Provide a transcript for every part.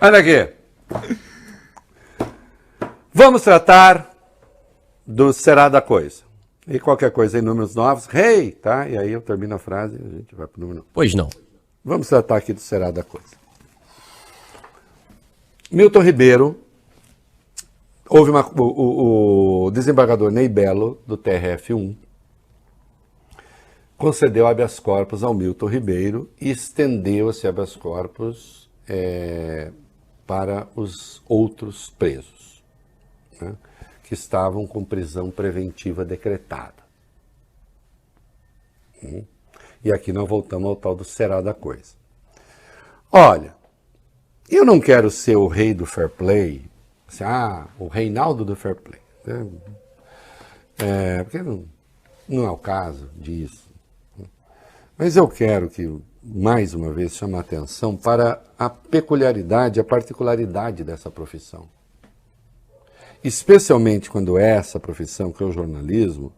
Olha aqui. Vamos tratar do será da coisa. E qualquer coisa em números novos, rei, tá? E aí eu termino a frase e a gente vai para o número 9. Pois não. Vamos tratar aqui do será da coisa. Milton Ribeiro, houve o desembargador Ney Belo, do TRF1, concedeu habeas corpus ao Milton Ribeiro e estendeu esse habeas corpus para os outros presos, né, que estavam com prisão preventiva decretada. E aqui nós voltamos ao tal do será da coisa. Olha, eu não quero ser o rei do fair play, assim, o Reinaldo do fair play. Porque não é o caso disso. Mas eu quero que, mais uma vez, chame a atenção para a peculiaridade, a particularidade dessa profissão. Especialmente quando essa profissão, que é o jornalismo,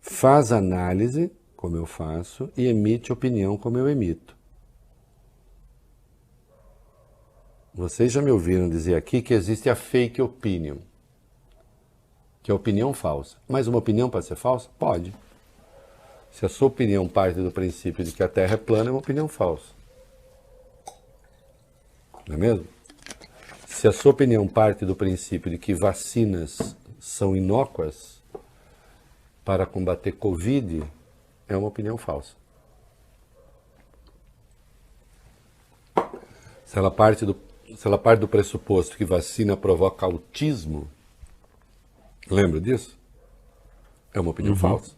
faz análise, como eu faço, e emite opinião, como eu emito. Vocês já me ouviram dizer aqui que existe a fake opinion, que é a opinião falsa. Mas uma opinião pode ser falsa? Pode. Se a sua opinião parte do princípio de que a Terra é plana, é uma opinião falsa. Não é mesmo? Se a sua opinião parte do princípio de que vacinas são inócuas para combater Covid, é uma opinião falsa. Se ela parte do pressuposto que vacina provoca autismo, lembra disso? É uma opinião falsa.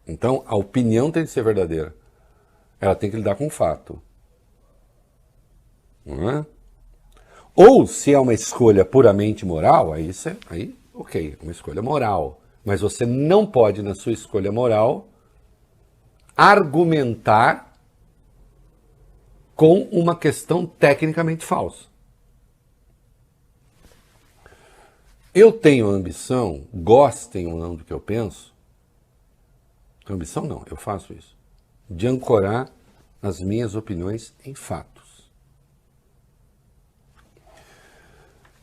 Então, a opinião tem que ser verdadeira. Ela tem que lidar com o fato. Não é? Ou, se é uma escolha puramente moral, aí ok, é uma escolha moral. Mas você não pode, na sua escolha moral, argumentar com uma questão tecnicamente falsa. Eu tenho ambição, gostem ou não do que eu penso, ambição não, eu faço isso, de ancorar as minhas opiniões em fatos.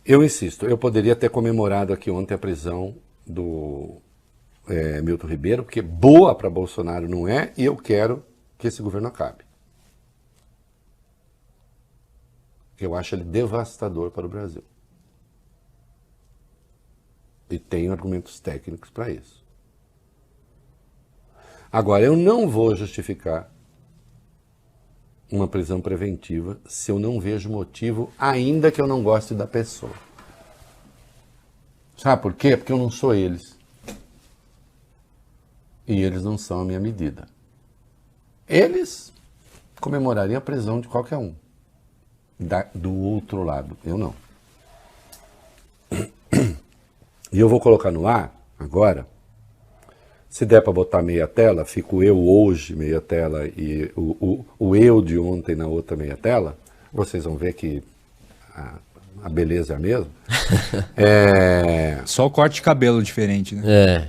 Eu insisto, eu poderia ter comemorado aqui ontem a prisão do Milton Ribeiro, porque boa para Bolsonaro não é, e eu quero que esse governo acabe. Eu acho ele devastador para o Brasil. E tenho argumentos técnicos para isso. Agora, eu não vou justificar uma prisão preventiva se eu não vejo motivo, ainda que eu não goste da pessoa. Sabe por quê? Porque eu não sou eles. E eles não são a minha medida. Eles comemorariam a prisão de qualquer um. Do outro lado, eu não. E eu vou colocar no ar, agora, se der para botar meia tela, fico eu hoje meia tela e o eu de ontem na outra meia tela, vocês vão ver que a beleza é a mesma. Só o corte de cabelo diferente, né?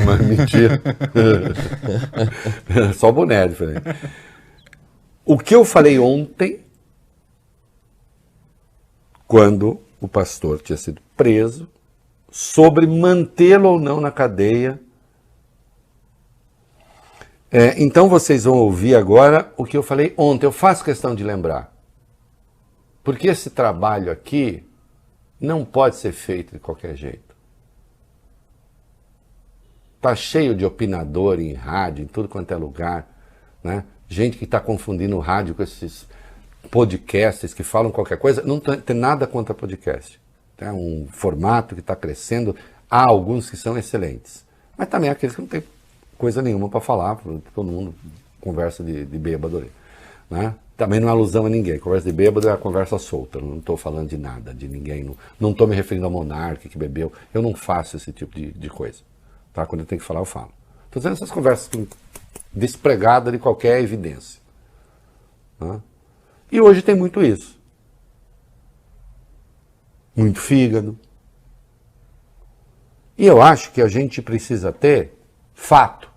Mas mentira. Só o boné é diferente. O que eu falei ontem, quando o pastor tinha sido preso, sobre mantê-lo ou não na cadeia. Então vocês vão ouvir agora o que eu falei ontem. Eu faço questão de lembrar. Porque esse trabalho aqui não pode ser feito de qualquer jeito. Está cheio de opinador em rádio, em tudo quanto é lugar, né? Gente que está confundindo o rádio com esses podcasts que falam qualquer coisa. Não tem nada contra podcast. É um formato que está crescendo. Há alguns que são excelentes. Mas também há aqueles que não tem coisa nenhuma para falar. Todo mundo conversa de bêbado ali, né? Também não é alusão a ninguém. Conversa de bêbado é a conversa solta. Não estou falando de nada, de ninguém. Não estou me referindo ao monarca que bebeu. Eu não faço esse tipo de coisa. Tá? Quando eu tenho que falar, eu falo. Estou dizendo essas conversas despregadas de qualquer evidência. Né? E hoje tem muito isso. Muito fígado. E eu acho que a gente precisa ter fato.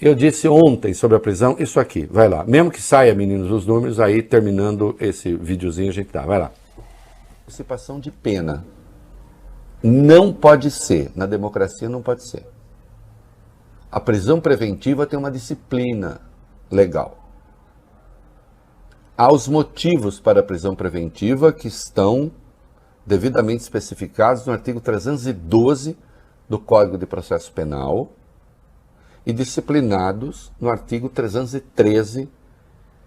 Eu disse ontem sobre a prisão, isso aqui, vai lá. Mesmo que saia, meninos, os números, aí terminando esse videozinho a gente dá, vai lá. Antecipação de pena. Não pode ser, na democracia não pode ser. A prisão preventiva tem uma disciplina legal. Há os motivos para a prisão preventiva que estão devidamente especificados no artigo 312 do Código de Processo Penal e disciplinados no artigo 313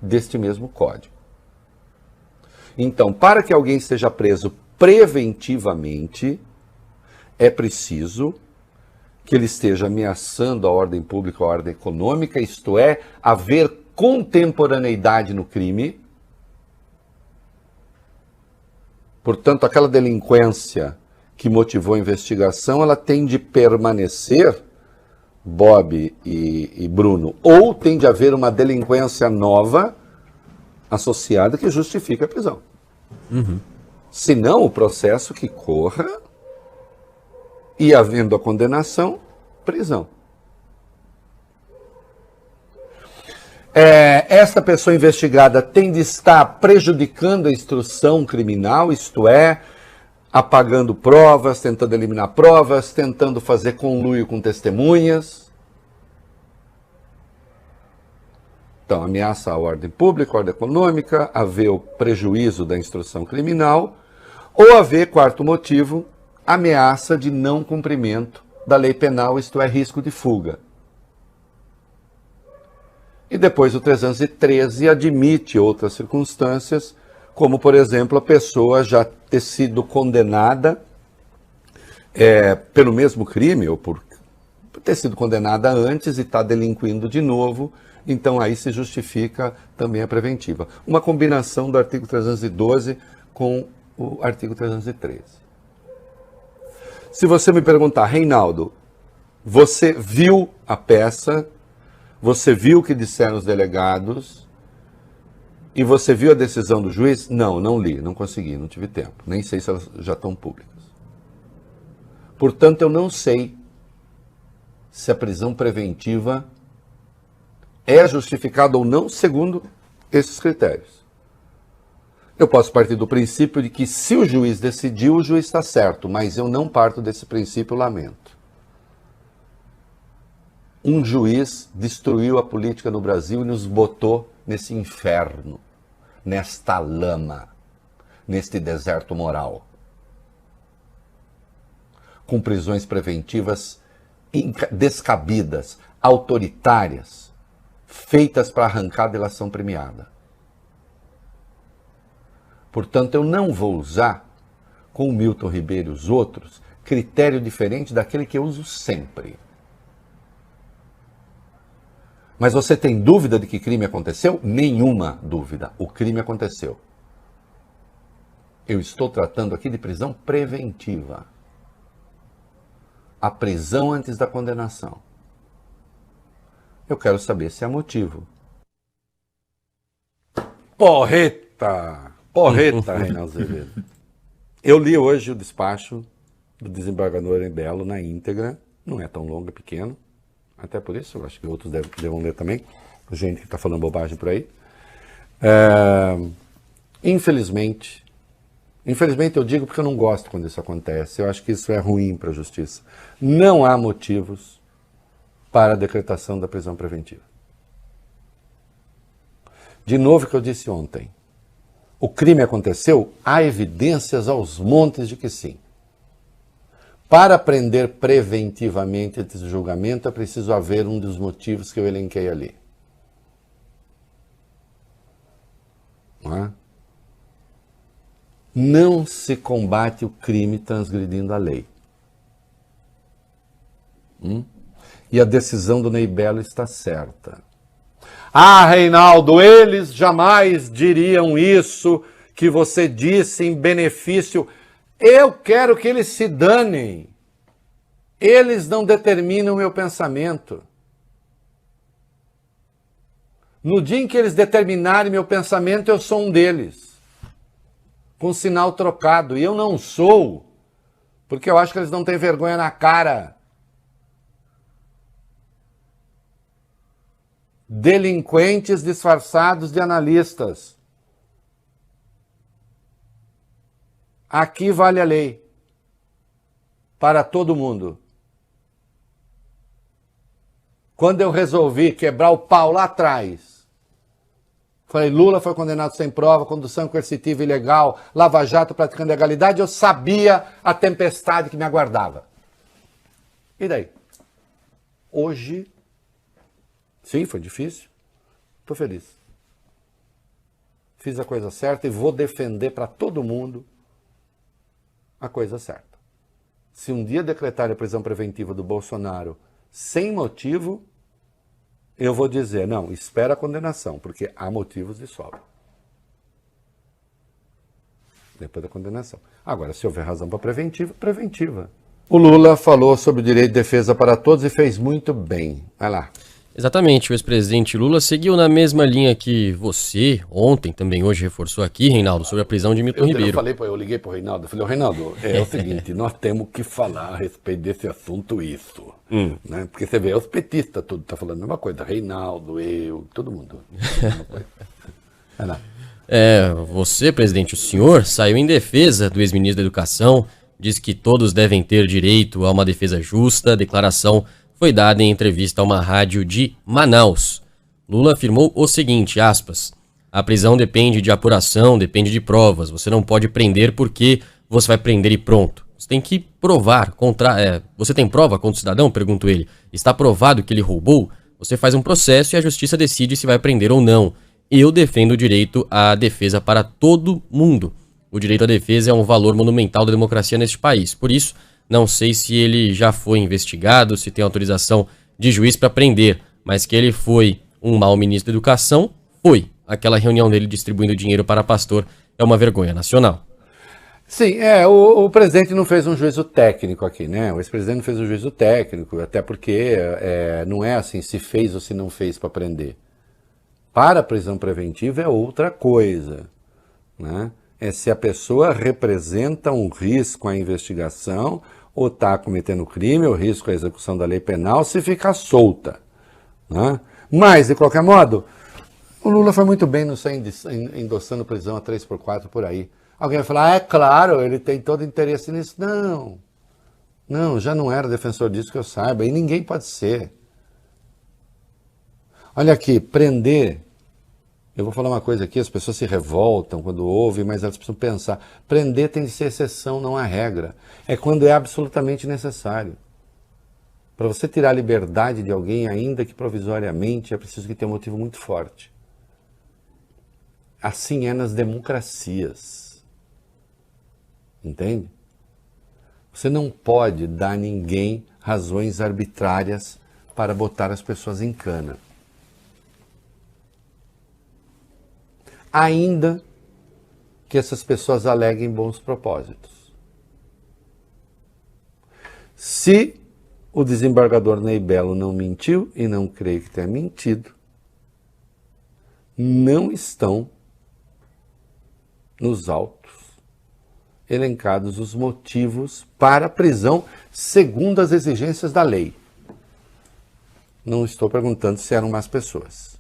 deste mesmo Código. Então, para que alguém seja preso preventivamente, é preciso que ele esteja ameaçando a ordem pública, a ordem econômica, isto é, haver contemporaneidade no crime. Portanto, aquela delinquência que motivou a investigação, ela tem de permanecer, Bob e Bruno, ou tem de haver uma delinquência nova associada que justifique a prisão. Senão, o processo que corra e, havendo a condenação, prisão. Esta pessoa investigada tem de estar prejudicando a instrução criminal, isto é, apagando provas, tentando eliminar provas, tentando fazer conluio com testemunhas. Então, ameaça à ordem pública, à ordem econômica, haver o prejuízo da instrução criminal, ou haver, quarto motivo, ameaça de não cumprimento da lei penal, isto é, risco de fuga. E depois o 313 admite outras circunstâncias, como, por exemplo, a pessoa já ter sido condenada pelo mesmo crime, ou por ter sido condenada antes e está delinquindo de novo, então aí se justifica também a preventiva. Uma combinação do artigo 312 com o artigo 313. Se você me perguntar, Reinaldo, você viu a peça, você viu o que disseram os delegados e você viu a decisão do juiz? Não, não li, não consegui, não tive tempo. Nem sei se elas já estão públicas. Portanto, eu não sei se a prisão preventiva é justificada ou não segundo esses critérios. Eu posso partir do princípio de que se o juiz decidiu, o juiz está certo, mas eu não parto desse princípio, lamento. Um juiz destruiu a política no Brasil e nos botou nesse inferno, nesta lama, neste deserto moral. Com prisões preventivas descabidas, autoritárias, feitas para arrancar a delação premiada. Portanto, eu não vou usar, com o Milton Ribeiro e os outros, critério diferente daquele que eu uso sempre. Mas você tem dúvida de que crime aconteceu? Nenhuma dúvida. O crime aconteceu. Eu estou tratando aqui de prisão preventiva. A prisão antes da condenação. Eu quero saber se há motivo. Porreta! Porreta, Reinaldo Azevedo. Eu li hoje o despacho do desembargador Embelo na íntegra. Não é tão longo, é pequeno. Até por isso, eu acho que outros devam ler também. Gente que está falando bobagem por aí. Infelizmente eu digo porque eu não gosto quando isso acontece. Eu acho que isso é ruim para a justiça. Não há motivos para a decretação da prisão preventiva. De novo o que eu disse ontem. O crime aconteceu, há evidências aos montes de que sim. Para prender preventivamente esse julgamento, é preciso haver um dos motivos que eu elenquei ali. Não é? Não se combate o crime transgredindo a lei. E a decisão do Ney Belo está certa. Ah, Reinaldo, eles jamais diriam isso que você disse em benefício. Eu quero que eles se danem. Eles não determinam o meu pensamento. No dia em que eles determinarem meu pensamento, eu sou um deles. Com sinal trocado. E eu não sou, porque eu acho que eles não têm vergonha na cara. delinquentes disfarçados de analistas. Aqui vale a lei para todo mundo. Quando eu resolvi quebrar o pau lá atrás, falei, Lula foi condenado sem prova, condução coercitiva ilegal, Lava Jato praticando ilegalidade, eu sabia a tempestade que me aguardava. E daí? Hoje, sim, foi difícil, estou feliz. Fiz a coisa certa e vou defender para todo mundo a coisa certa. Se um dia decretar a prisão preventiva do Bolsonaro sem motivo, eu vou dizer, não, espera a condenação, porque há motivos de sobra. Depois da condenação. Agora, se houver razão para preventiva, preventiva. O Lula falou sobre o direito de defesa para todos e fez muito bem. Vai lá. Exatamente, o ex-presidente Lula seguiu na mesma linha que você, ontem, também hoje reforçou aqui, Reinaldo, sobre a prisão de Milton Ribeiro. Eu liguei para o Reinaldo, falei, Reinaldo, é o seguinte, nós temos que falar a respeito desse assunto isso. Né? Porque você vê, os petistas tudo tá falando a mesma coisa, Reinaldo, eu, todo mundo. Vai lá. Você, presidente, o senhor saiu em defesa do ex-ministro da Educação, diz que todos devem ter direito a uma defesa justa, a declaração foi dada em entrevista a uma rádio de Manaus. Lula afirmou o seguinte, aspas, a prisão depende de apuração, depende de provas, você não pode prender porque você vai prender e pronto. Você tem que provar, você tem prova contra o cidadão? Pergunto ele. Está provado que ele roubou? Você faz um processo e a justiça decide se vai prender ou não. Eu defendo o direito à defesa para todo mundo. O direito à defesa é um valor monumental da democracia neste país. Por isso, não sei se ele já foi investigado, se tem autorização de juiz para prender, mas que ele foi um mau ministro da Educação, foi. Aquela reunião dele distribuindo dinheiro para pastor é uma vergonha nacional. Sim, o presidente não fez um juízo técnico aqui, né? O ex-presidente não fez um juízo técnico, até porque não é assim se fez ou se não fez para prender. Para a prisão preventiva é outra coisa, né? É se a pessoa representa um risco à investigação ou está cometendo crime, ou risco à execução da lei penal, se ficar solta, né? Mas, de qualquer modo, o Lula foi muito bem no sair endossando prisão a 3x4 por aí. Alguém vai falar, é claro, ele tem todo interesse nisso. Não, já não era defensor disso que eu saiba, e ninguém pode ser. Olha aqui, prender... Eu vou falar uma coisa aqui, as pessoas se revoltam quando ouvem, mas elas precisam pensar. Prender tem de ser exceção, não a regra. É quando é absolutamente necessário. Para você tirar a liberdade de alguém, ainda que provisoriamente, é preciso que tenha um motivo muito forte. Assim é nas democracias. Entende? Você não pode dar a ninguém razões arbitrárias para botar as pessoas em cana. Ainda que essas pessoas aleguem bons propósitos. Se o desembargador Ney Belo não mentiu, e não creio que tenha mentido, não estão nos autos elencados os motivos para a prisão segundo as exigências da lei. Não estou perguntando se eram más pessoas.